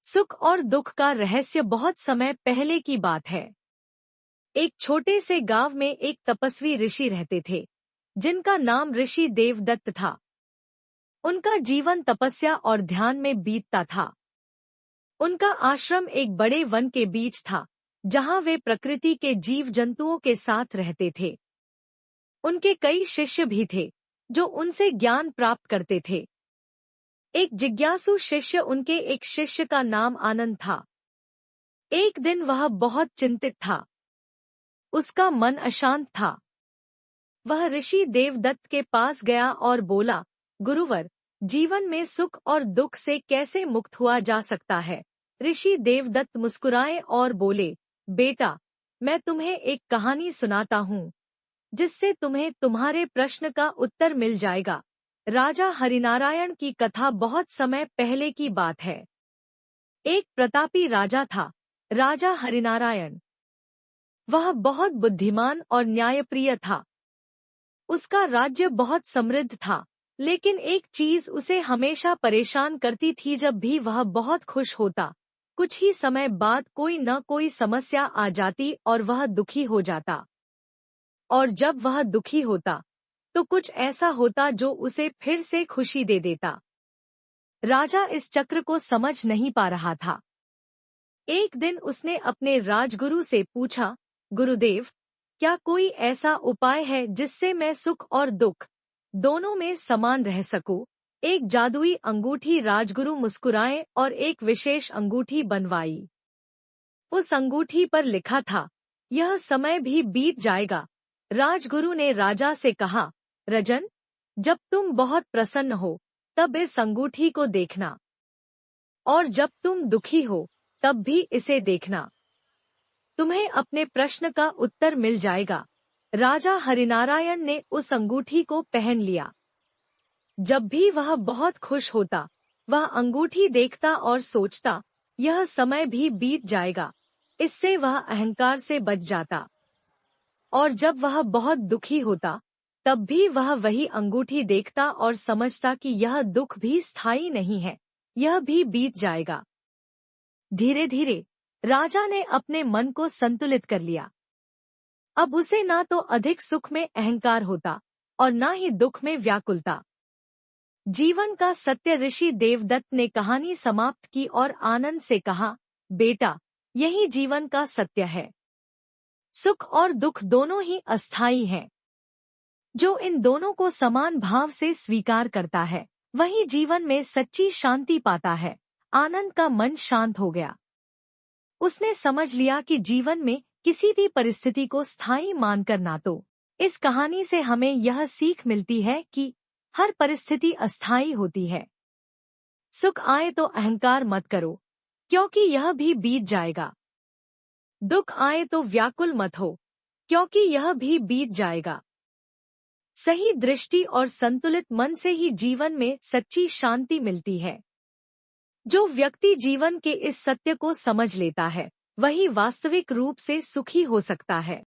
सुख और दुख का रहस्य बहुत समय पहले की बात है। एक छोटे से गांव में एक तपस्वी ऋषि रहते थे, जिनका नाम ऋषि देवदत्त था। उनका जीवन तपस्या और ध्यान में बीतता था। उनका आश्रम एक बड़े वन के बीच था, जहां वे प्रकृति के जीव जंतुओं के साथ रहते थे। उनके कई शिष्य भी थे, जो उनसे ज्ञान प्राप्त करते थे। एक जिज्ञासु शिष्य उनके एक शिष्य का नाम आनंद था। एक दिन वह बहुत चिंतित था। उसका मन अशांत था। वह ऋषि देवदत्त के पास गया और बोला, गुरुवर, जीवन में सुख और दुख से कैसे मुक्त हुआ जा सकता है? ऋषि देवदत्त मुस्कुराए और बोले, बेटा, मैं तुम्हें एक कहानी सुनाता हूँ, जिससे तुम्हें तुम्हारे प्रश्न का उत्तर मिल जाएगा। राजा हरिनारायण की कथा बहुत समय पहले की बात है। एक प्रतापी राजा था, राजा हरिनारायण। वह बहुत बुद्धिमान और न्यायप्रिय था। उसका राज्य बहुत समृद्ध था, लेकिन एक चीज उसे हमेशा परेशान करती थी। जब भी वह बहुत खुश होता, कुछ ही समय बाद कोई न कोई समस्या आ जाती और वह दुखी हो जाता। और जब वह दुखी होता, तो कुछ ऐसा होता जो उसे फिर से खुशी दे देता। राजा इस चक्र को समझ नहीं पा रहा था। एक दिन उसने अपने राजगुरु से पूछा, गुरुदेव, क्या कोई ऐसा उपाय है जिससे मैं सुख और दुख दोनों में समान रह सकूं? एक जादुई अंगूठी राजगुरु मुस्कुराए और एक विशेष अंगूठी बनवाई। उस अंगूठी पर लिखा था, यह समय भी बीत जाएगा। राजगुरु ने राजा से कहा, रजन, जब तुम बहुत प्रसन्न हो, तब इस अंगूठी को देखना, और जब तुम दुखी हो, तब भी इसे देखना। तुम्हें अपने प्रश्न का उत्तर मिल जाएगा। राजा हरिनारायण ने उस अंगूठी को पहन लिया। जब भी वह बहुत खुश होता, वह अंगूठी देखता और सोचता, यह समय भी बीत जाएगा। इससे वह अहंकार से बच जाता। और जब वह बहुत दुखी होता, तब भी वह वही अंगूठी देखता और समझता कि यह दुख भी स्थायी नहीं है, यह भी बीत जाएगा। धीरे धीरे राजा ने अपने मन को संतुलित कर लिया। अब उसे ना तो अधिक सुख में अहंकार होता और ना ही दुख में व्याकुलता। जीवन का सत्य ऋषि देवदत्त ने कहानी समाप्त की और आनंद से कहा, बेटा, यही जीवन का सत्य है। सुख और दुख दोनों ही अस्थायी हैं। जो इन दोनों को समान भाव से स्वीकार करता है, वही जीवन में सच्ची शांति पाता है। आनंद का मन शांत हो गया। उसने समझ लिया कि जीवन में किसी भी परिस्थिति को स्थायी मानकर ना तो। इस कहानी से हमें यह सीख मिलती है कि हर परिस्थिति अस्थायी होती है। सुख आए तो अहंकार मत करो, क्योंकि यह भी बीत जाएगा। दुख आए तो व्याकुल मत हो, क्योंकि यह भी बीत जाएगा। सही दृष्टि और संतुलित मन से ही जीवन में सच्ची शांति मिलती है। जो व्यक्ति जीवन के इस सत्य को समझ लेता है, वही वास्तविक रूप से सुखी हो सकता है।